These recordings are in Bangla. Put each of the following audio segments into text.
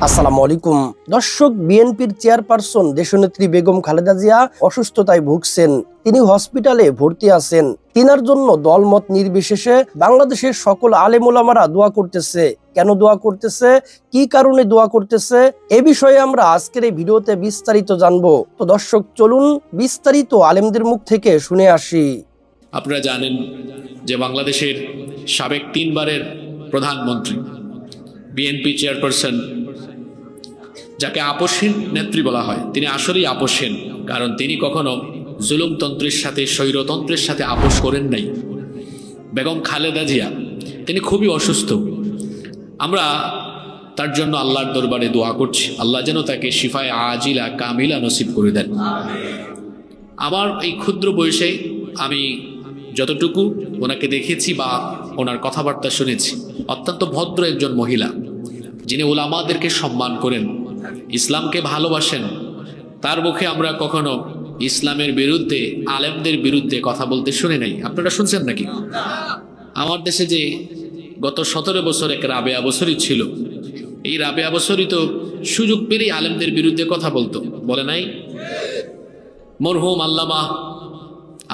আসসালামু আলাইকুম দর্শক, বিএনপির চেয়ারপারসন দেশনেত্রী বেগম খালেদা জিয়া অসুস্থতায় ভুগছেন। তিনি হসপিটালে ভর্তি আছেন। তিনার জন্য দলমত নির্বিশেষে বাংলাদেশের সকল আলেম ওলামারা দোয়া করতেছে। কেন দোয়া করতেছে, কি কারণে দোয়া করতেছে, এ বিষয়ে আমরা আজকের এই ভিডিওতে বিস্তারিত জানবো। তো দর্শক চলুন বিস্তারিত আলেমদের মুখ থেকে শুনে আসি। আপনারা জানেন যে বাংলাদেশের সাবেক 3 বারের প্রধানমন্ত্রী, বিএনপি চেয়ারপারসন, যাকে আপসহীন নেত্রী বলা হয়, তিনি আসলেই আপসহীন। কারণ তিনি কখনো জুলুমতন্ত্রের সাথে, স্বৈরতন্ত্রের সাথে আপোষ করেন নাই। বেগম খালেদা জিয়া তিনি খুবই অসুস্থ। আমরা তার জন্য আল্লাহর দরবারে দোয়া করছি, আল্লাহ যেন তাকে শিফায়ে আজিলা কামিলা নসিব করে দেন। আমার এই ক্ষুদ্র বয়সে আমি যতটুকু ওনাকে দেখেছি বা ওনার কথাবার্তা শুনেছি, অত্যন্ত ভদ্র একজন মহিলা, যিনি উলামাদেরকে সম্মান করেন, ইসলামকে ভালোবাসেন। তার মুখে আমরা কখনো ইসলামের বিরুদ্ধে, আলেমদের বিরুদ্ধে কথা বলতে শুনে নাই। আপনারা শুনছেন নাকি? আমার দেশে যে গত 17 বছর এক রাবেয়া বছরই ছিল, এই রাবেয়া বছরই তো সুযোগ পেলেই আলেমদের বিরুদ্ধে কথা বলতো, বলে নাই? মরহুম আল্লামা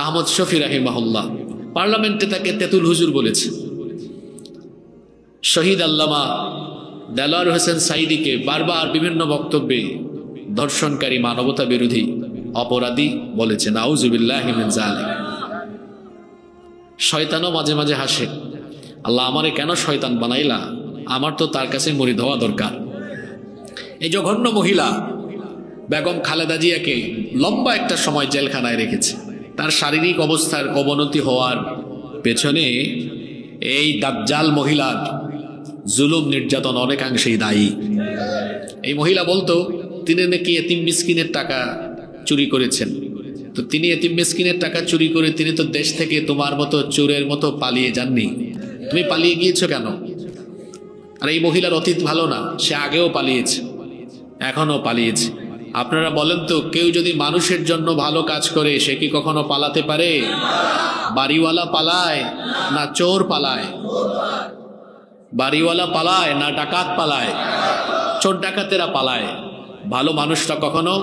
আহমদ শফি রাহিমাহুল্লাহ পার্লামেন্টে তাকে তেতুল হুজুর বলেছে। শহীদ আল্লামা দেলোয়ার হোসেন সাইদিকে বারবার বিভিন্ন বক্তব্যে ধর্ষণকারী, মানবতা বিরোধী, অপরাধী বলেছে। নাউজুবিল্লাহি মিন যালিক। শয়তানও মাঝে মাঝে হাসে, আল্লাহ আমারে কেন শয়তান বানাইলা, আমার তো তার কাছে মুরিদ হওয়া দরকার। এই জঘন্য মহিলা বেগম খালেদা জিয়াকে লম্বা একটা সময় জেলখানায় রেখেছে। তার শারীরিক অবস্থার অবনতি হওয়ার পেছনে এই দাজ্জাল মহিলার জুলুম নির্যাতন অনেকাংশেই দায়ী। এই মহিলা বলতো তিনি নাকি এতিম মিসকিনের টাকা চুরি করেছেন। তো তিনি এতিম মিসকিনের টাকা চুরি করে তিনি তো দেশ থেকে তোমার মতো চোরের মতো পালিয়ে যাননি। তুমি পালিয়ে গিয়েছো কেন? আর এই মহিলার অতীত ভালো না, সে আগেও পালিয়েছে, এখনো পালিয়েছে। আপনারা বলেন তো, কেউ যদি মানুষের জন্য ভালো কাজ করে সে কি কখনো পালাতে পারে? বাড়িওয়ালা পালায় না চোর পালায়? বাড়িওয়ালা পালায় না ডাকাত পালায়? চোর ডাকাতেরা পালায়, ভালো মানুষরা কখনো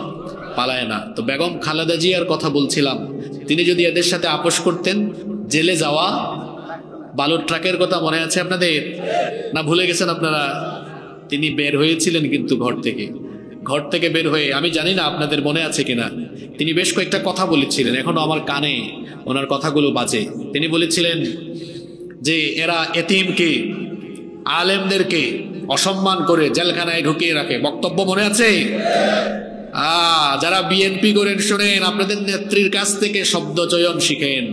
পালায় না। তো বেগম খালেদা জিয়ার কথা বলছিলাম, তিনি যদি এদের সাথে আপোষ করতেন, জেলে যাওয়া, বালুর ট্রাকের কথা মনে আছে আপনাদের না ভুলে গেছেন আপনারা? তিনি বের হয়েছিলেন কিন্তু ঘর থেকে বের হয়ে, আমি জানি না আপনাদের মনে আছে কিনা, তিনি বেশ কয়েকটা কথা বলেছিলেন, এখনো আমার কানে ওনার কথাগুলো বাজে। তিনি বলেছিলেন যে এরা এতিমকে, আলেমদেরকে অসম্মান করে জেলখানায় ঢুকিয়ে রাখে। বক্তব্য মনে আছে? যারা বিএনপি করেন শোনেন, আপনাদের নেত্রীর কাছ থেকে শব্দ চয়ন শিখেন।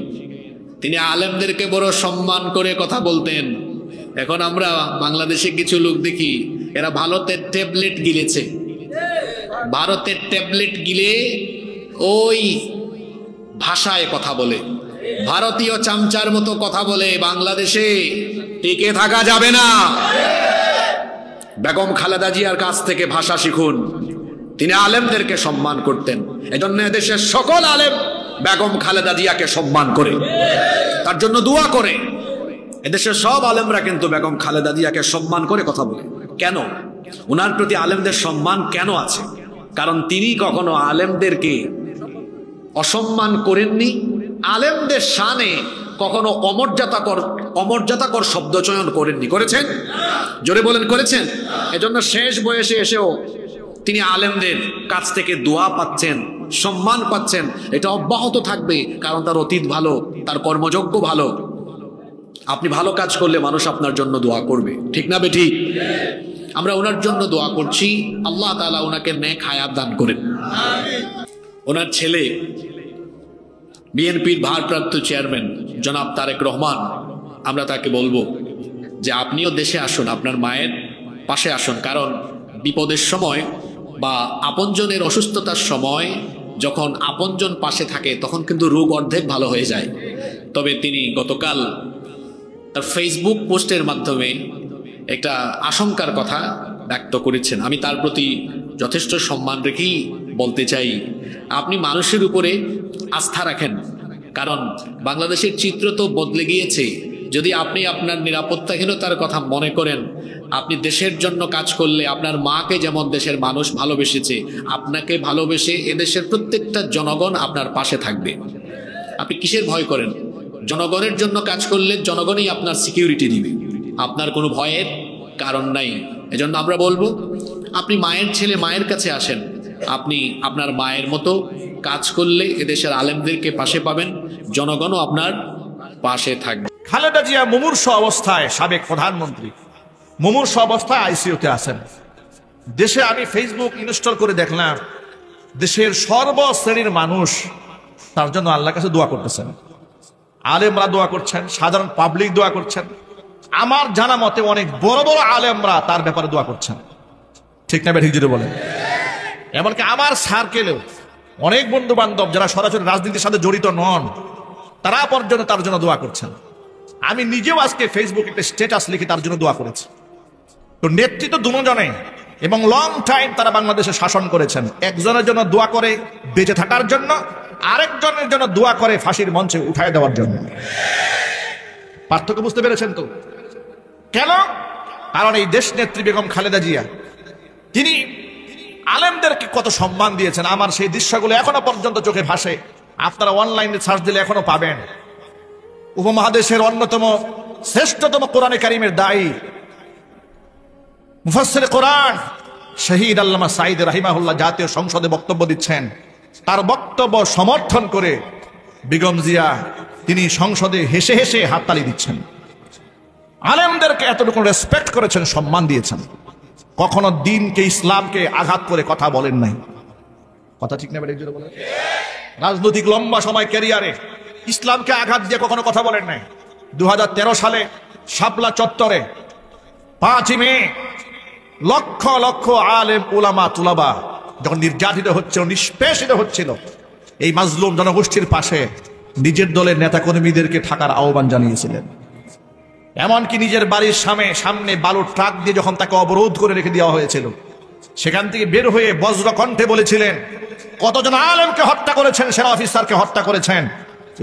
তিনি আলেমদেরকে বড় সম্মান করে কথা বলতেন। এখন আমরা বাংলাদেশে কিছু লোক দেখি, এরা ভারতের ট্যাবলেট গিলেছে, ভারতের ট্যাবলেট গিলে ওই ভাষায় কথা বলে, ভারতীয় চামচার মতো কথা বলে। বাংলাদেশে টিকে থাকা যাবে না। বেগম খালেদা জিয়ার কাছ থেকে ভাষা শিখুন। তিনি আলেমদেরকে সম্মান করতেন, এজন্য এদেশের সকল আলেম বেগম খালেদা জিয়াকে সম্মান করে, তার জন্য দোয়া করে। এদেশের সব আলেমরা কিন্তু বেগম খালেদা জিয়াকে সম্মান করে কথা বলে। কেন? ওনার প্রতি আলেমদের সম্মান কেন আছে? কারণ তিনি কখনো আলেমদেরকে অসম্মান করেননি, আলেমদের শানে কখনো অমর্যাদাকর শব্দ চয়ন করেননি। করেছেন? জোরে বলেন, করেছেন? এজন্য শেষ বয়সে এসেও তিনি আলেমদের কাছ থেকে দোয়া পাচ্ছেন, সম্মান পাচ্ছেন। এটা অব্যাহত থাকবে, কারণ তার অতীত ভালো, তার কর্মযোগ্য ভালো। আপনি ভালো কাজ করলে মানুষ আপনার জন্য দোয়া করবে, ঠিক না বেঠিক? আমরা ওনার জন্য দোয়া করছি, আল্লাহ তাআলা ওনাকে নেক হায়াত দান করেন। ওনার ছেলে বিএনপির ভারপ্রাপ্ত চেয়ারম্যান জনাব তারেক রহমান, আমরা তাকে বলবো যে আপনিও দেশে আসুন, আপনার মায়ের পাশে আসুন। কারণ বিপদের সময় বা আপনজনের অসুস্থতার সময় যখন আপনজন পাশে থাকে তখন কিন্তু রোগ অর্ধেক ভালো হয়ে যায়। তবে তিনি গতকাল তার ফেসবুক পোস্টের মাধ্যমে একটা আশঙ্কার কথা ব্যক্ত করেছেন। আমি তার প্রতি যথেষ্ট সম্মান রেখেই বলতে চাই, আপনি মানুষের উপরে আস্থা রাখেন, কারণ বাংলাদেশের চিত্র তো বদলে গিয়েছে। যদি আপনি আপনার নিরাপত্তাহীনতার কথা মনে করেন, আপনি দেশের জন্য কাজ করলে আপনার মাকে যেমন দেশের মানুষ ভালোবেসেছে, আপনাকে ভালোবেসে এদেশের প্রত্যেকটা জনগণ আপনার পাশে থাকবে। আপনি কিসের ভয় করেন? জনগণের জন্য কাজ করলে জনগণই আপনার সিকিউরিটি দিবে, আপনার কোনো ভয়ের কারণ নাই। এজন্য আমরা বলবো, আপনি মায়ের ছেলে, মায়ের কাছে আসেন। আপনি আপনার মায়ের মতো কাজ করলে এদেশের আলেমদেরকে পাশে পাবেন, জনগণও আপনার পাশে থাকবে। খালেদা জিয়া মুমূর্ষু অবস্থায়, সাবেক প্রধানমন্ত্রী মুমূর্ষু অবস্থায় আইসিইউতে আছেন। দেশে আমি ফেসবুক ইনস্টল করে দেখলাম, দেশের সর্বশ্রেণীর মানুষ তার জন্য আল্লাহর কাছে দোয়া করতেছেন। আলেমরা দোয়া করছেন, সাধারণ পাবলিক দোয়া করছেন, আমার জানা মতে অনেক বড় বড় আলেমরা তার ব্যাপারে দোয়া করছেন। ঠিক না ঠিক যদি বলেন? এমনকি আমার সার্কেলেও অনেক বন্ধু বান্ধব যারা সরাসরি রাজনীতির সাথে জড়িত নন, তারা পর্যন্ত তার জন্য দোয়া করছেন। আমি নিজেও আজকে ফেসবুকে একটা স্ট্যাটাস লিখে তার জন্য দোয়া করেছি। তো নেতৃত্ব দুজনে এবং লং টাইম তারা বাংলাদেশে শাসন করেছেন। একজনের জন্য দোয়া করে বেঁচে থাকার জন্য, আরেকজনের জন্য দোয়া করে ফাঁসির মঞ্চে উঠায় দেওয়ার জন্য। পার্থক্য বুঝতে পেরেছেন তো? কেন? কারণ এই দেশ নেত্রী বেগম খালেদা জিয়া তিনি আলেমদেরকে কত সম্মান দিয়েছেন। আমার সেই দৃশ্যগুলো এখনো পর্যন্ত চোখে ভাসে। আপনারা অনলাইনে সার্চ দিলে এখনো পাবেন। উপমহাদেশের অন্যতম শ্রেষ্ঠতম কোরআনে কারিমের দায়ী মুফাসসির কোরআন শহীদ আল্লামা সাঈদ রাহিমাহুল্লাহ জাতীয় সংসদে বক্তব্য দিচ্ছেন। তার বক্তব্য সমর্থন করে বেগম জিয়া তিনি সংসদে হেসে হেসে হাততালি দিচ্ছেন। আলেমদেরকে এতটুকু রেসপেক্ট করেছেন, সম্মান দিয়েছেন। কখনো দিনকে, ইসলামকে আঘাত করে কথা বলেন নাই। কথা ঠিক না বেড়ে বলেন? রাজনৈতিক লম্বা সময় ক্যারিয়ারে ইসলামকে আঘাত দিয়ে কখনো কথা বলেন নাই। 2013 সালে শাপলা চত্বরে 5 মে লক্ষ লক্ষ আলেম উলামা তুলাবা যখন নির্যাতিত হচ্ছিল, নিষ্পেষিত হচ্ছিল, এই মাজলুম জনগোষ্ঠীর পাশে নিজের দলের নেতাকর্মীদেরকে থাকার আহ্বান জানিয়েছিলেন। এমনকি নিজের বাড়ির সামনে বালুর ট্রাক দিয়ে যখন তাকে অবরোধ করে রেখে দেওয়া হয়েছিল, সেখান থেকে বের হয়ে বজ্র কণ্ঠে বলেছিলেন, কতজন আলেমকে হত্যা করেছেন, সেনা অফিসারকে হত্যা করেছেন,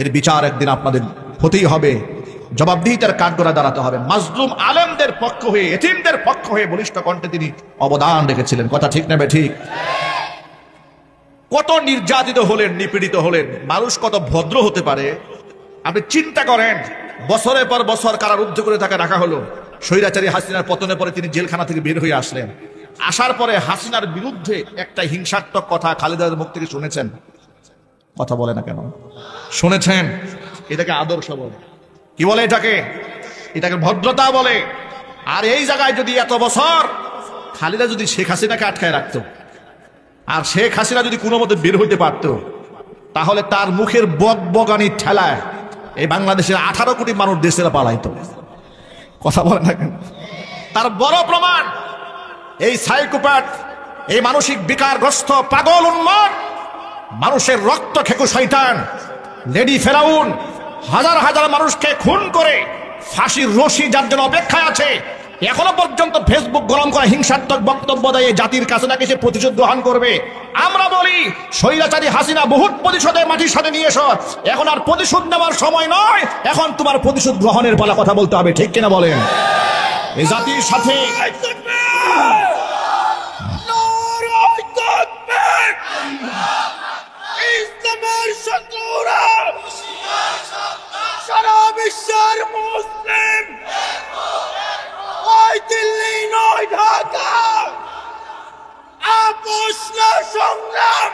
এর বিচার একদিন আপনাদের হতেই হবে, জবাবদিহিতার কাঠগড়ায় দাঁড়াতে হবে। মাজলুম আলেমদের পক্ষ হয়ে, এতিমদের পক্ষ হয়ে বলিষ্ঠ কণ্ঠে তিনি অবদান রেখেছিলেন। কথা ঠিক না ঠিক? কত নির্যাতিত হলেন, নিপীড়িত হলেন। মানুষ কত ভদ্র হতে পারে আপনি চিন্তা করেন। বছরের পর বছর কারারুদ্ধ করে তাকে রাখা হলো। স্বৈরাচারী হাসিনার পতনের পরে তিনি জেলখানা থেকে বের হয়ে আসলেন। আসার পরে হাসিনার বিরুদ্ধে একটা হিংসাত্মক কথা খালেদার মুখ থেকে শুনেছেন? কথা বলে না কেন? শুনেছেন? এটাকে আদর্শ বলে। কি বলে এটাকে? এটাকে ভদ্রতা বলে। আর এই জায়গায় যদি এত বছর খালেদা যদি শেখ হাসিনাকে আটকায় রাখতো, আর শেখ হাসিনা যদি কোনো মতে বের হইতে পারত, তাহলে তার মুখের বকবকানির ঠেলায় এই বাংলাদেশের 18 কোটি মানুষ দেশের পালাইতো। কথা বলে না কেন? তার বড় প্রমাণ এই সাইকোপ্যাথ, এই মানসিক বিকারগ্রস্ত পাগল উন্মাদ, মানুষের রক্ত খেকো শয়তান লেডি ফেরাউন হাজার হাজার মানুষকে খুন করে ফাঁসির রশি যার জন্য অপেক্ষায় আছে, এখনো পর্যন্ত ফেসবুক গরম করা হিংসাত্মক বক্তব্য দেয় জাতির কাছে নাকি সে প্রতিশোধ গ্রহণ করবে। আমরা বলি স্বৈরাচারী হাসিনা বহুত প্রতিশোধের মাটির সাথে নিয়ে এসো। এখন আর প্রতিশোধ নেওয়ার সময় নয়, এখন তোমার প্রতিশোধ গ্রহণের পালা। কথা বলতে হবে, ঠিক কিনা বলেন? এই জাতির সাথে ইসলামের শত্রুরা সারা বিশ্বের মুসলিম, ওই দিল্লি নয় ঢাকা, আপোষ না সংগ্রাম,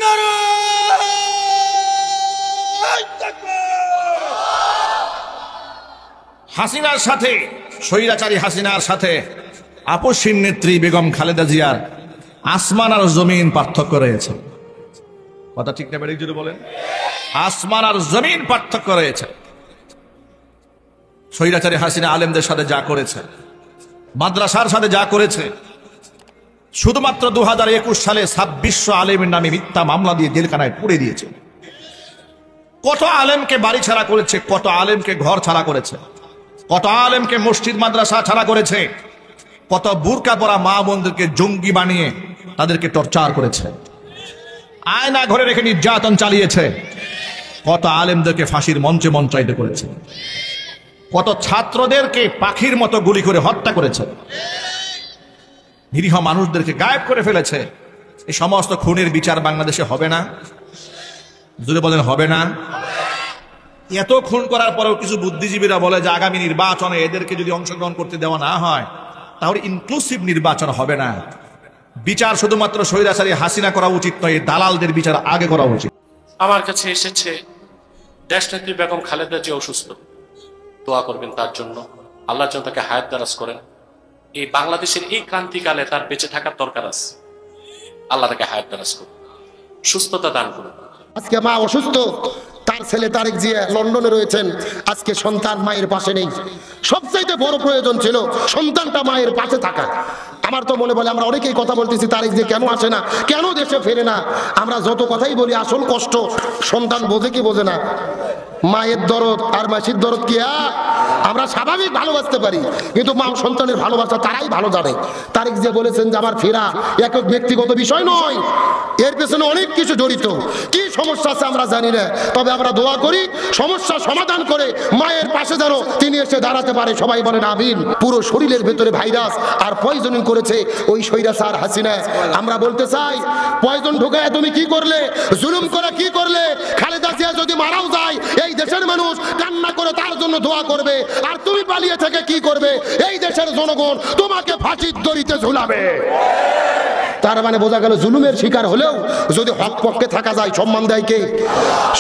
নারায়ণ তাকবীর। হাসিনার সাথে, স্বৈরাচারী হাসিনার সাথে আপসহীন নেত্রী বেগম খালেদা জিয়ার আসমান আর জমিন পার্থক্য রয়েছে। কথা ঠিক না বেড়ে যদি বলেন? আসমান আর জমিন পার্থক্য রয়েছে। স্বৈরাচারী হাসিনা আলেমদের সাথে যা করেছে, মাদ্রাসার সাথে যা করেছে, শুধুমাত্র 2021 সালে 2600 আলেমের নামে মিথ্যা মামলা দিয়ে জেলখানায় পুড়ে দিয়েছে। কত আলেমকে বাড়ি ছাড়া করেছে, কত আলেমকে ঘর ছাড়া করেছে, কত আলেমকে মসজিদ মাদ্রাসা ছাড়া করেছে, কত বুরকা পরা মা বোনদেরকে জঙ্গি বানিয়ে তাদেরকে টর্চার করেছে, আয়না ঘরে রেখে নির্যাতন চালিয়েছে, কত আলেমদেরকে ফাঁসির মঞ্চে মঞ্চায়িত করেছে। কত ছাত্রদেরকে পাখির মতো গুলি করে হত্যা করেছে, নিরীহ মানুষদেরকে গায়েব করে ফেলেছে। এই সমস্ত খুনের বিচার বাংলাদেশে হবে না? জোরে বলেন হবে না? এত খুন করার পরেও কিছু বুদ্ধিজীবীরা বলে যে আগামী নির্বাচনে এদেরকে যদি অংশগ্রহণ করতে দেওয়া না হয় তাহলে ইনক্লুসিভ নির্বাচন হবে না। বিচার শুধুমাত্র স্বৈরাচারী হাসিনা করা উচিত নয়, দালালদের বিচার আগে করা উচিত। আমার কাছে এসেছে দেশনেত্রী বেগম খালেদা জিয়া অসুস্থ, দোয়া করবেন তার জন্য, আল্লাহ যেন তাকে হায়াত দারাজ করেন। এই বাংলাদেশের এই ক্রান্তিকালে তার বেঁচে থাকার দরকার আছে, আল্লাহ তাকে হায়াত দারাজ করুন, সুস্থতা দান করুন। আজকে মা অসুস্থ, তার ছেলে তারেক জিয়া লন্ডনে রয়েছেন, আজকে সন্তান মায়ের পাশে নেই। সবচাইতে বড় প্রয়োজন ছিল সন্তানটা মায়ের পাশে থাকা। আমার তো মনে বলে আমরা অনেকেই কথা বলতেছি তারেক জিয়া কেন আসে না, কেন দেশে ফেরে না। আমরা যত কথাই বলি আসল কষ্ট সন্তান বোঝে কি বোঝে না। মায়ের দরদ আর মাসির দরদ কি আমরা স্বাভাবিক ভালোবাসতে পারি, কিন্তু মা সন্তানের ভালোবাসা তারাই ভালো জানে। তারেক জিয়া বলেছেন যে আমার ফেরা একক ব্যক্তিগত বিষয় নয়, এর পেছনে অনেক কিছু জড়িত। কি সমস্যা আছে আমরা জানি না, তবে আমরা দোয়া করি সমস্যা সমাধান করে মায়ের পাশে যেন তিনি এসে দাঁড়াতে পারে। সবাই বলেন আমিন। পুরো শরীরের ভেতরে ভাইরাস আর পয়জনিং করেছে ওই স্বৈরাচার হাসিনা। আমরা বলতে চাই পয়জন ঢোকায় তুমি কি করলে, জুলুম করে কি করলে? খালেদা জিয়া যদি মারাও যায় এই দেশের মানুষ কান্না করে তার জন্য দোয়া করবে, আর তুমি পালিয়ে থেকে কি করবে? এই দেশের জনগণ তোমাকে ফাঁসির দড়িতে ঝুলাবে। তার মানে বোঝা গেল জুলুমের শিকার হলেও যদি হক পক্ষে থাকা যায় সম্মান দেয় কে?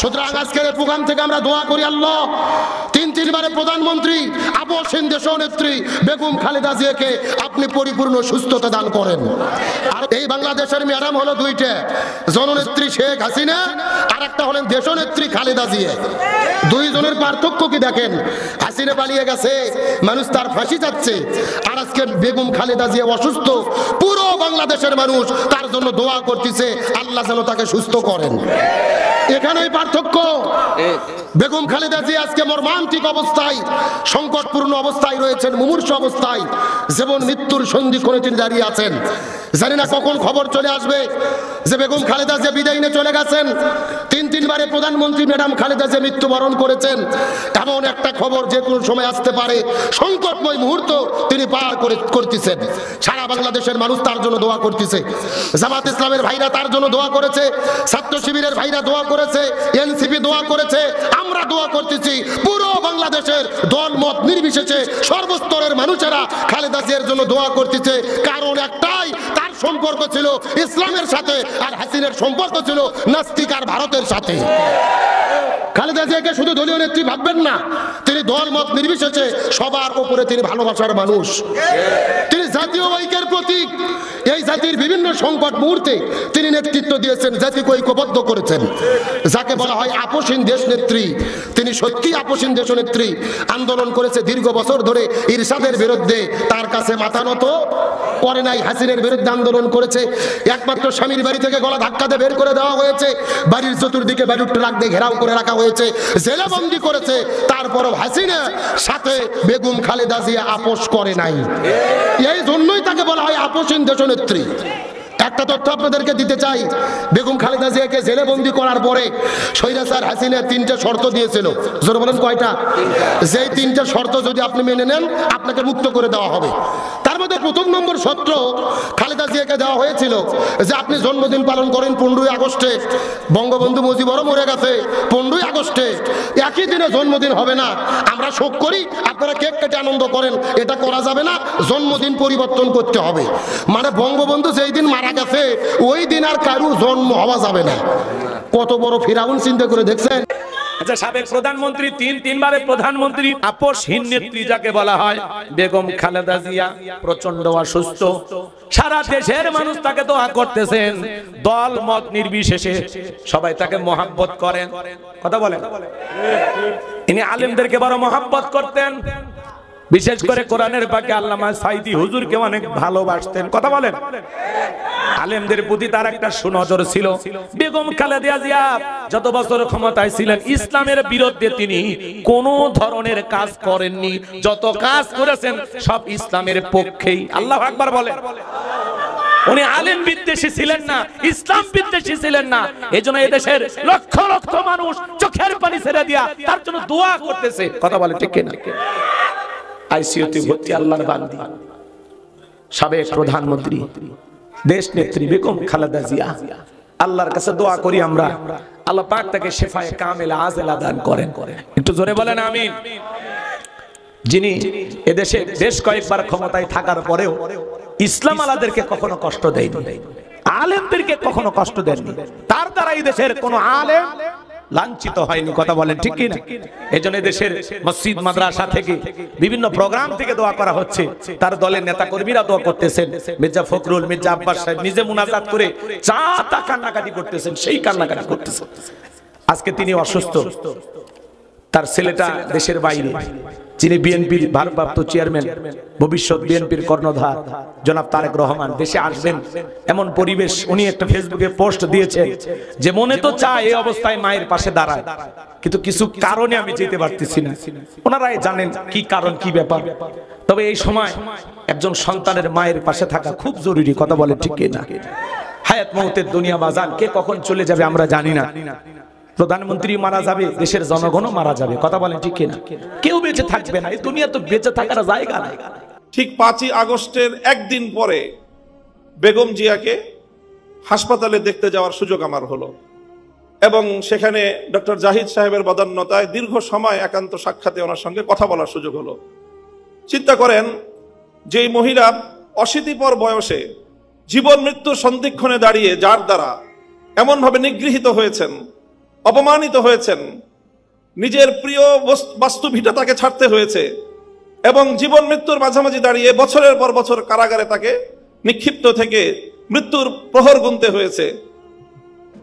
সুতরাং আজকের প্রোগ্রাম থেকে আমরা দোয়া করি আল্লাহ তিনবারের প্রধানমন্ত্রী আপসহীন দেশনেত্রী বেগম খালেদা জিয়াকে আপনি পরিপূর্ণ সুস্থতা দান করেন। আর এই বাংলাদেশের ম্যাডাম হলো দুইটা, জননেত্রী শেখ হাসিনা আর একটা হলেন দেশনেত্রী খালেদা জিয়া। দুইজনের পার্থক্য কি দেখেন? হাসিনা পালিয়ে গেছে, মানুষ তার ফাঁসি যাচ্ছে, আর আজকে বেগম খালেদা জিয়া অসুস্থ, পুরো বাংলাদেশের মানুষ তার জন্য দোয়া করতেছে আল্লাহ যেন তাকে সুস্থ করেন। এখানেই পার্থক্য। বেগম খালেদা জিয়া আজকে মর্মান্তিক অবস্থায়, সংকটপূর্ণ অবস্থায় রয়েছেন, মুমূর্ষ অবস্থায়, জীবন মৃত্যুর সন্ধিক্ষণে তিনি দাঁড়িয়ে আছেন। জানি না কখন খবর চলে আসবে যে বেগম খালেদা জিয়া বিদায় নিয়ে চলে গেছেন। তিনবারের প্রধানমন্ত্রী ম্যাডাম খালেদা জিয়া মৃত্যুবরণ করেছেন। এমন একটা খবর যে কোনো সময় আসতে পারে। সংকটময় মুহূর্ত তিনি পার করতেছেন। সারা বাংলাদেশের মানুষ তার জন্য দোয়া করতেছে। জামাত ইসলামের ভাইরা তার জন্য দোয়া করেছে, ছাত্র শিবিরের ভাইরা দোয়া করেছে, এনসিপি দোয়া করেছে, আমরা দোয়া করতেছি। পুরো বাংলাদেশের দল মত নির্বিশেষে সর্বস্তরের মানুষেরা খালেদা জিয়ার জন্য দোয়া করতেছে। কারণ একটাই, তার সম্পর্ক ছিল ইসলামের সাথে, আর হাসিনার সম্পর্ক ছিল নাস্তিক আর ভারতের সাথে। খালেদা জিয়াকে শুধু দলীয় নেত্রী ভাববেন না, তিনি দল মত নির্বিশেষে সবার উপরে তিনি ভালোবাসার মানুষ, তিনি জাতীয় ঐক্যের প্রতীক। এই জাতির বিভিন্ন সংকট মুহূর্তে তিনি নেতৃত্ব দিয়েছেন, জাতিকে ঐক্যবদ্ধ করেছেন। যাকে বলা হয় আপসহীন দেশ নেত্রী, তিনি সত্যি আপসহীন দেশ নেত্রী। আন্দোলন করেছে দীর্ঘ বছর ধরে ইরশাদের বিরুদ্ধে, তার কাছে মাথা নত করে নাই। হাসিনের বিরুদ্ধে আন্দোলন করেছে, একমাত্র স্বামীর বাড়ি থেকে গলা ধাক্কা দিয়ে বের করে দেওয়া হয়েছে, বাড়ির চতুর্দিকে ব্যালট ট্রাক দিয়ে ঘেরাও করে রাখা হয়েছে, জেলবন্দি করেছে। তারপরও হাসিনা সাথে বেগম খালেদা জিয়া আপোষ করে নাই। এই জন্যই তাকে বলা হয় আপসহীন দেশনেত্রী। একটা তথ্য আপনাদেরকে দিতে চাই, বেগম খালেদা জিয়াকে জেলে বন্দী করার পরে স্বৈরাচার হাসিনা 3টে শর্ত দিয়েছিল। জোরে বলেন কয়টা? যেই 3টে শর্ত যদি আপনি মেনে নেন আপনাকে মুক্ত করে দেওয়া হবে। তার মধ্যে প্রথম নম্বর শর্ত খালেদা জিয়াকে দেওয়া হয়েছিল যে আপনি জন্মদিন পালন করেন 15ই আগস্টে, বঙ্গবন্ধু মুজিবুরও মরে গেছে 15ই আগস্টে, একই দিনে জন্মদিন হবে না, আমরা শোক করি, আপনারা কেক কেটে আনন্দ করেন, এটা করা যাবে না, জন্মদিন পরিবর্তন করতে হবে। মানে বঙ্গবন্ধু যেই দিন মারা গেছে ওই দিন আর কারো জন্ম হওয়া যাবে না। কত বড় ফিরাউন চিন্তা করে দেখছেন? আচ্ছা, সাবেক প্রধানমন্ত্রী তিনবারের প্রধানমন্ত্রী আপসহীন নেত্রী যাকে বলা হয় বেগম খালেদা জিয়া প্রচন্ড অসুস্থ। সারা দেশের মানুষ তাকে দোয়া করতেছেন, দল মত নির্বিশেষে সবাই তাকে মহব্বত করেন। কথা বলেন, ইনি আলেমদেরকে বড় মহব্বত করতেন, বিশেষ করে কোরআনের পাকে আল্লামা সাইদি হুজুরকে অনেক ভালোবাসতেন। কথা বলেন, আলেমদের প্রতি তার একটা সুনজর ছিল। বেগম খালেদা জিয়া যত বছর ক্ষমতায় ছিলেন ইসলামের বিরুদ্ধে তিনি কোনো ধরনের কাজ করেননি, যত কাজ করেছেন সব ইসলামের পক্ষেই। আল্লাহু আকবার বলেন। উনি আলেম বিদ্বেষী ছিলেন না, ইসলাম বিদ্বেষী ছিলেন না। এজন্য এদেশের লক্ষ লক্ষ মানুষ চোখের পানি ছেড়ে দিয়া তার জন্য দোয়া করতেছে। কথা বলে ঠিক কিনা? আইসিইউতে ভর্তি আল্লাহর বান্দি সাবেক প্রধানমন্ত্রী দেশ নেত্রী বেগম খালেদা জিয়া, আল্লাহর কাছে দোয়া করি আমরা, আল্লাহ পাক তাকে শিফায়ে কামিলা আজেলা দান করেন। একটু জোরে বলেন আমিন। যিনি এদেশে বেশ কয়েকবার ক্ষমতায় থাকার পরেও ইসলাম আলাদেরকে কখনো কষ্ট দেয়নি, আলেমদেরকে কখনো কষ্ট দেননি, তার দ্বারা এই দেশের কোনো আলেম লাঞ্ছিত হয়নি। কথা বলেন ঠিক কি না? এজন্য দেশের মসজিদ মাদ্রাসা থেকে বিভিন্ন প্রোগ্রাম থেকে দোয়া করা হচ্ছে, তার দলের নেতা কর্মীরা দোয়া করতেছেন। মির্জা ফখরুল, মির্জা আব্বাস সাহেব নিজে মুনাজাত করে যা তা কান্নাকাটি করতেছেন, সেই কান্নাকাটি করতেছেন। আজকে তিনি অসুস্থ, তার ছেলেটা দেশের বাইরে, যিনি বিএনপির ভারপ্রাপ্ত চেয়ারম্যান, ভবিষ্যৎ বিএনপির কর্ণধার জনাব তারেক রহমান দেশে আসবেন এমন পরিবেশ, উনি একটা ফেসবুকে পোস্ট দিয়েছেন যে মনে তো চায় এই অবস্থায় মায়ের পাশে দাঁড়ায়, কিন্তু কিছু কারণে আমি যেতে পারতেছি না। ওনারাই জানেন কি কারণ, কি ব্যাপার। তবে এই সময় একজন সন্তানের মায়ের পাশে থাকা খুব জরুরি। কথা বলে ঠিক না? হায়াত মৌতের দুনিয়া বাজান, কে কখন চলে যাবে আমরা জানি না। প্রধানমন্ত্রী মারা যাবে, দেশের জনগণও মারা যাবে। কথা বলেন ঠিক কিনা? কেউ বেঁচে থাকবে না, এই দুনিয়া তো বেঁচে থাকার জায়গা নাই। ঠিক 5ই আগস্টের একদিন পরে বেগম জিয়াকে হাসপাতালে দেখতে যাওয়ার সুযোগ আমার হলো এবং সেখানে ডক্টর জাহিদ সাহেবের বদান্যতায় দীর্ঘ সময় একান্ত সাক্ষাতে ওনার সঙ্গে কথা বলার সুযোগ হলো। চিন্তা করেন, যেই মহিলা অশীতিপর বয়সে জীবন মৃত্যুর সন্ধিক্ষণে দাঁড়িয়ে যার দ্বারা এমনভাবে নিগৃহীত হয়েছেন, অপমানিত হয়েছেন, নিজের প্রিয় বাস্তুভিটা তাকে ছাড়তে হয়েছে এবং জীবন মৃত্যুর মাঝামাঝি দাঁড়িয়ে বছরের পর বছর কারাগারে তাকে নিক্ষিপ্ত থেকে মৃত্যুর প্রহর গুনতে হয়েছে,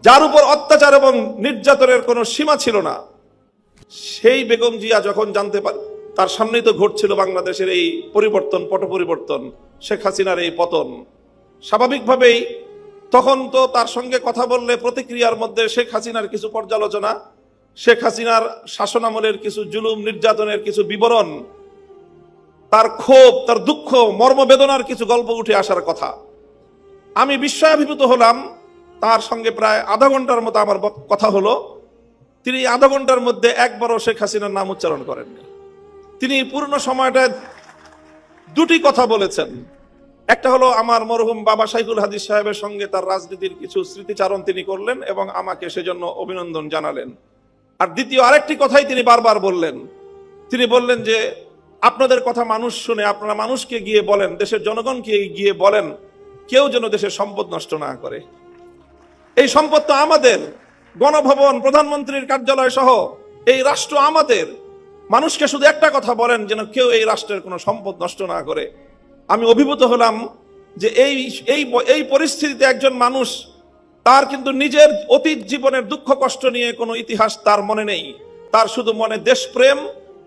যার উপর অত্যাচার এবং নির্যাতনের কোনো সীমা ছিল না, সেই বেগম জিয়া যখন জানতে পারে তার সামনেই তো ঘটছিল বাংলাদেশের এই পরিবর্তন, পট পরিবর্তন, শেখ হাসিনার এই পতন, স্বাভাবিকভাবেই তখন তো তার সঙ্গে কথা বললে প্রতিক্রিয়ার মধ্যে শেখ হাসিনার কিছু পর্যালোচনা, শেখ হাসিনার শাসনামলের কিছু জুলুম নির্যাতনের কিছু বিবরণ, তার ক্ষোভ, তার দুঃখ, মর্মবেদনার কিছু গল্প উঠে আসার কথা। আমি বিস্ময়াভিভূত হলাম। তার সঙ্গে প্রায় আধা ঘন্টার মতো আমার কথা হলো। তিনি আধা ঘন্টার মধ্যে একবারও শেখ হাসিনার নাম উচ্চারণ করেননি। তিনি পূর্ণ সময়টায় দুটি কথা বলেছেন। একটা হলো আমার মরহুম বাবা শাইখুল হাদিস সাহেবের সঙ্গে তার রাজনীতির কিছু স্মৃতিচারণ তিনি করলেন এবং আমাকে সেজন্য অভিনন্দন জানালেন। আর দ্বিতীয় আরেকটি কথাই তিনি বারবার বললেন, তিনি বললেন যে আপনাদের কথা মানুষ শুনে, আপনারা মানুষকে গিয়ে বলেন, দেশের জনগণকে গিয়ে বলেন, কেউ যেন দেশের সম্পদ নষ্ট না করে। এই সম্পদ তো আমাদের, গণভবন, প্রধানমন্ত্রীর কার্যালয় সহ এই রাষ্ট্র আমাদের। মানুষকে শুধু একটা কথা বলেন, যেন কেউ এই রাষ্ট্রের কোনো সম্পদ নষ্ট না করে। আমি অভিভূত হলাম যে এই পরিস্থিতিতে একজন মানুষ, তার কিন্তু নিজের অতীত জীবনের দুঃখ কষ্ট নিয়ে কোনো ইতিহাস তার মনে নেই, তার শুধু মনে দেশপ্রেম,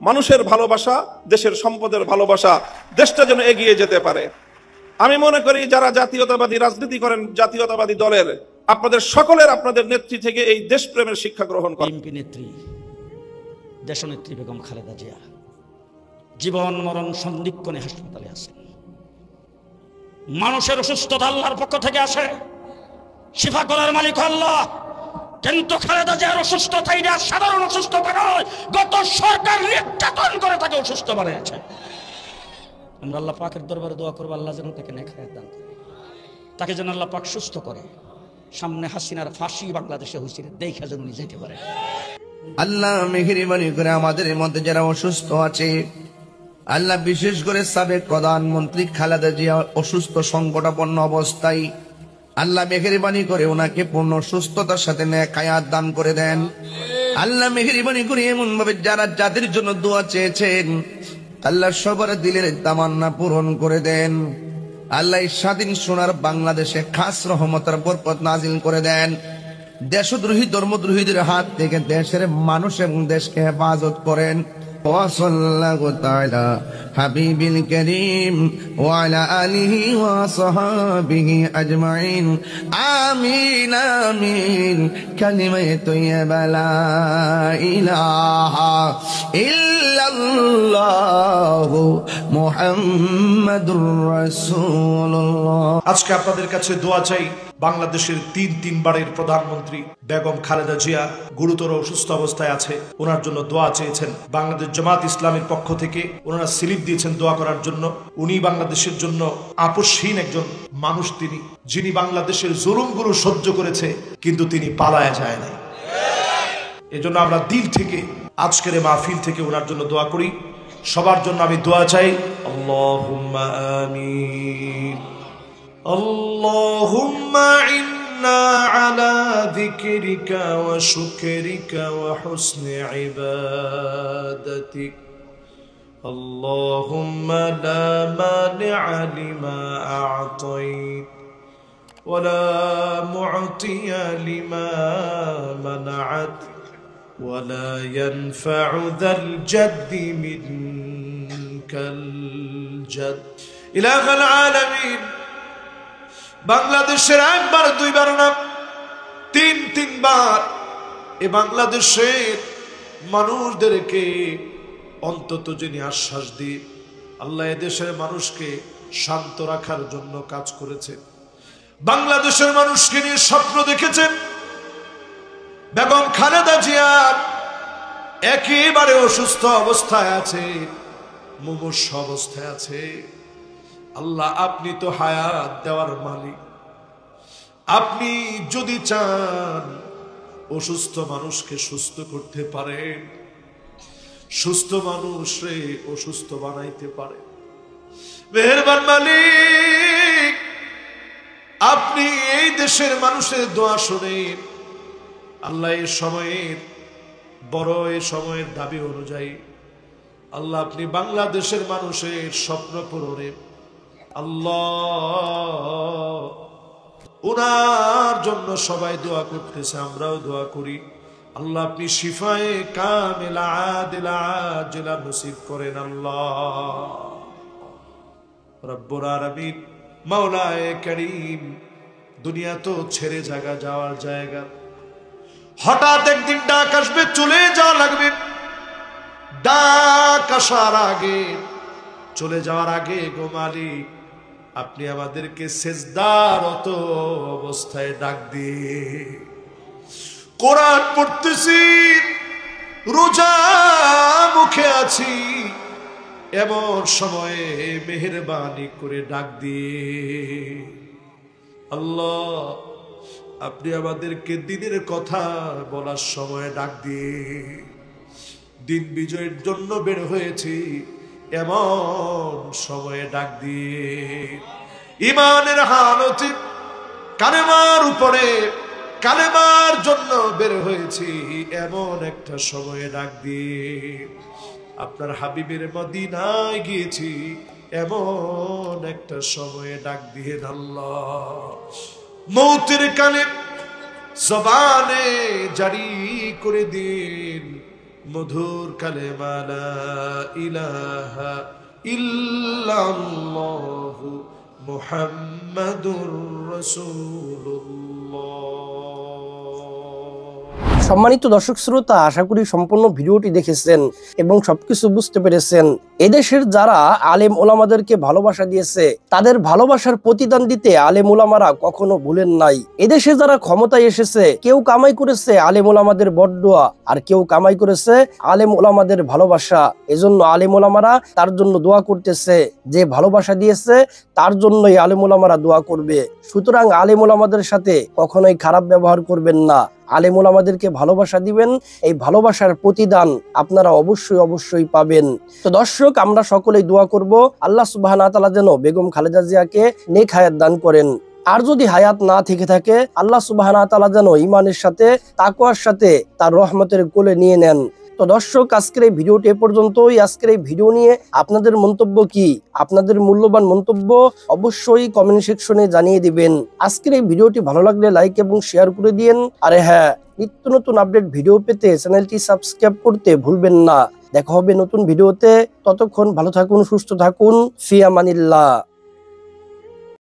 মানুষের ভালোবাসা, দেশের সম্পদের ভালোবাসা, দেশটা যেন এগিয়ে যেতে পারে। আমি মনে করি যারা জাতীয়তাবাদী রাজনীতি করেন, জাতীয়তাবাদী দলের, আপনাদের সকলের, আপনাদের নেত্রী থেকে এই দেশপ্রেমের শিক্ষা গ্রহণ করেন। এমপি নেত্রী, দেশনেত্রী বেগম খালেদা জিয়া জীবন মরণ সন্ধিক্ষণে হাসপাতালে আছেন। মানুষের অসুস্থতা আল্লাহর পক্ষ থেকে আসে, শিফা করার মালিক আল্লাহ, কিন্তু খালেদা জিয়ার অসুস্থতা এটা সাধারণ অসুস্থতা নয়, গত সরকার নির্যাতন করে তাকে অসুস্থ বানিয়েছে। আমরা আল্লাহ পাকের দরবারে দোয়া করবো, আল্লাহ যেন তাকে নেক হায়াত দান করে, তাকে যেন আল্লাহ পাক সুস্থ করে। সামনে হাসিনার ফাঁসি বাংলাদেশে হয়েছিল, দেখা যেন উনি যেতে পারে। আল্লাহ মেহেরবানি করে আমাদের মধ্যে যারা অসুস্থ আছে, আল্লাহ বিশেষ করে সাবেক প্রধানমন্ত্রী খালেদা জিয়া অসুস্থ সংকটাপন্ন অবস্থায়, আল্লাহ মেহেরবানি করে ওনাকে পূর্ণ সুস্থতার সাথে নেক হায়াত দান করে দেন। আল্লাহ মেহেরবানি করে এমন ভাবে যারা যাদের জন্য দোয়া চেয়েছেন, আল্লাহ সবার দিলের তামান্না পূরণ করে দেন। আল্লাহ স্বাধীন সোনার বাংলাদেশে খাস রহমতের বরকত নাজিল করে দেন। দেশদ্রোহী ধর্মদ্রোহীদের হাত থেকে দেশের মানুষ এবং দেশকে হেফাজত করেন। ওয়াসাল্লাল্লাহু তাআলা হাবিবিল কারীম ওয়া আলা আলিহি ওয়া সাহাবিহি আজমাইন আমিন আমিন কালিমায়ে তাইয়্যিবা লা ইলাহা ইল্লাল্লাহু মুহাম্মাদুর রাসূলুল্লাহ। আজকে আপনাদের কাছে দোয়া চাই। বাংলাদেশের তিনবারের প্রধানমন্ত্রী বেগম খালেদা জিয়া গুরুতর অসুস্থ অবস্থায় আছে, ওনার জন্য দোয়া চেয়েছেন। বাংলাদেশ জামাত ইসলামের পক্ষ থেকে ওনারা স্লিপ দিয়েছেন দোয়া করার জন্য। উনি বাংলাদেশের জন্য আপোষহীন একজন মানুষ, তিনি যিনি বাংলাদেশের জুলুমগুলো সহ্য করেছে, কিন্তু তিনি পালায়া যায় নাই। এজন্য আমরা দিল থেকে আজকের মাহফিল থেকে ওনার জন্য দোয়া করি। সবার জন্য আমি দোয়া চাই। আল্লাহুম্মা আমিন। আল্লাহুম্মা ইন্না আলা যিকরিকা ওয়া শুকরিকা ওয়া হুসনি ইবাদাতিক। আল্লাহুম্মা লা মানি'a লিমা আ'তাইত ওয়া লা মু'তিয়া লিমা মানা'ত ওয়া লা ইয়ানফা'ু যাল জাদ্দি মিনকাল জাদ। ইলাহাল আলামিন। বাংলাদেশের একবার দুইবার না, তিনবার এ বাংলাদেশের মানুষদেরকে অন্তত যিনি আশ্বাস দিয়ে আল্লাহ এদেশের মানুষকে শান্ত রাখার জন্য কাজ করেছে, বাংলাদেশের মানুষকে নিয়ে স্বপ্ন দেখেছেন। বেগম খালেদা জিয়া একেবারে অসুস্থ অবস্থায় আছে, মুমূর্ষ অবস্থায় আছে। আল্লাহ, আপনি তো হায়াত দেওয়ার মালিক। আপনি যদি চান অসুস্থ মানুষকে সুস্থ করতে পারেন, সুস্থ মানুষরে অসুস্থ বানাইতে পারেন। মেহেরবান মালিক, আপনি এই দেশের মানুষের দোয়া শুনেন। আল্লাহ এই সময়ের দাবি অনুযায়ী আল্লাহ আপনি বাংলাদেশের মানুষের স্বপ্ন পূরণে আল্লাহ উনার জন্য সবাই দোয়া করতেছে, আমরাও দোয়া করি। আল্লাহ আপনি শিফায়ে কামিলা আদিলা আজিলা নসিব করেন। আল্লাহ রব্বুল আলামিন, মাওলায়ে কারীম, দুনিয়া তো ছেড়ে যাওয়ার জায়গা। হঠাৎ একদিন ডাক আসবে, চলে যাওয়া লাগবে। ডাক আসার আগে, চলে যাওয়ার আগে গো মালিক, আপনি আমাদেরকে সেজদারত অবস্থায় ডাক দিয়ে কোরআন পড়তেছি, রোজা মুখে আছি, এমন সময়ে মেহেরবানি করে ডাক দিয়ে আল্লাহ আপনি আমাদেরকে দিনের কথা বলার সময় ডাক দিয়ে দিন বিজয়ের জন্য বের হয়েছি এমন সময়ে ডাক দিয়ে ইমানের হালতে কালেমার উপরে কালেমার জন্য বের হয়েছি এমন একটা সময়ে ডাক দিয়ে আপনার হাবিবের মদিনায় গিয়েছি এমন একটা সময়ে ডাক দিয়ে আল্লাহ মৌতের কালে জবানে জারি করে দিন মধুর কালেমা লা ইলাহা ইল্লাল্লাহু মুহাম্মাদুর রাসূলুল্লাহ। সম্মানিত দর্শক শ্রোতা, আশা করি সম্পূর্ণ ভিডিওটি দেখেছেন এবং সবকিছু বুঝতে পেরেছেন। এদেশের যারা আলেম ওলামাদেরকে ভালোবাসা দিয়েছে তাদের ভালোবাসার প্রতিদান দিতে আলেম ওলামারা কখনো ভুলেন নাই। এদেশে যারা ক্ষমতায় এসেছে কেউ কামাই করেছে আলেম ওলামাদের বদদোয়া আর কেউ কামাই করেছে আলেম ওলামাদের ভালোবাসা। এজন্য আলেম ওলামারা তার জন্য দোয়া করতেছে, যে ভালোবাসা দিয়েছে তার জন্যই আলেম ওলামারা দোয়া করবে। সুতরাং আলেম ওলামাদের সাথে কখনোই খারাপ ব্যবহার করবেন না, আলেম ওলামাদেরকে ভালোবাসা দিবেন, এই ভালোবাসার প্রতিদান আপনারা অবশ্যই পাবেন। তো দর্শক, আমরা সকলেই দোয়া করব আল্লাহ সুবহানাহু ওয়া তাআলা যেন বেগম খালেদা জিয়াকে নেক হায়াত দান করেন। আর যদি হায়াত না থেকে থাকে আল্লাহ সুবহানাহু ওয়া তাআলা যেন ঈমানের সাথে তাকওয়ার সাথে তার রহমতের কোলে নিয়ে নেন। তো দর্শক, আজকের এই ভিডিওটি এ পর্যন্তই। আজকের এই ভিডিও নিয়ে আপনাদের মন্তব্য কি? আপনাদের মূল্যবান মন্তব্য অবশ্যই কমেন্ট সেকশনে জানিয়ে দিবেন। আজকের এই ভিডিওটি ভালো লাগলে লাইক এবং শেয়ার করে দিন। আরে হ্যাঁ, নিত্য নতুন আপডেট ভিডিও পেতে চ্যানেলটি সাবস্ক্রাইব করতে ভুলবেন না। দেখা হবে নতুন ভিডিওতে। ততক্ষণ ভালো থাকুন, সুস্থ থাকুন। ফি আমানিল্লাহ।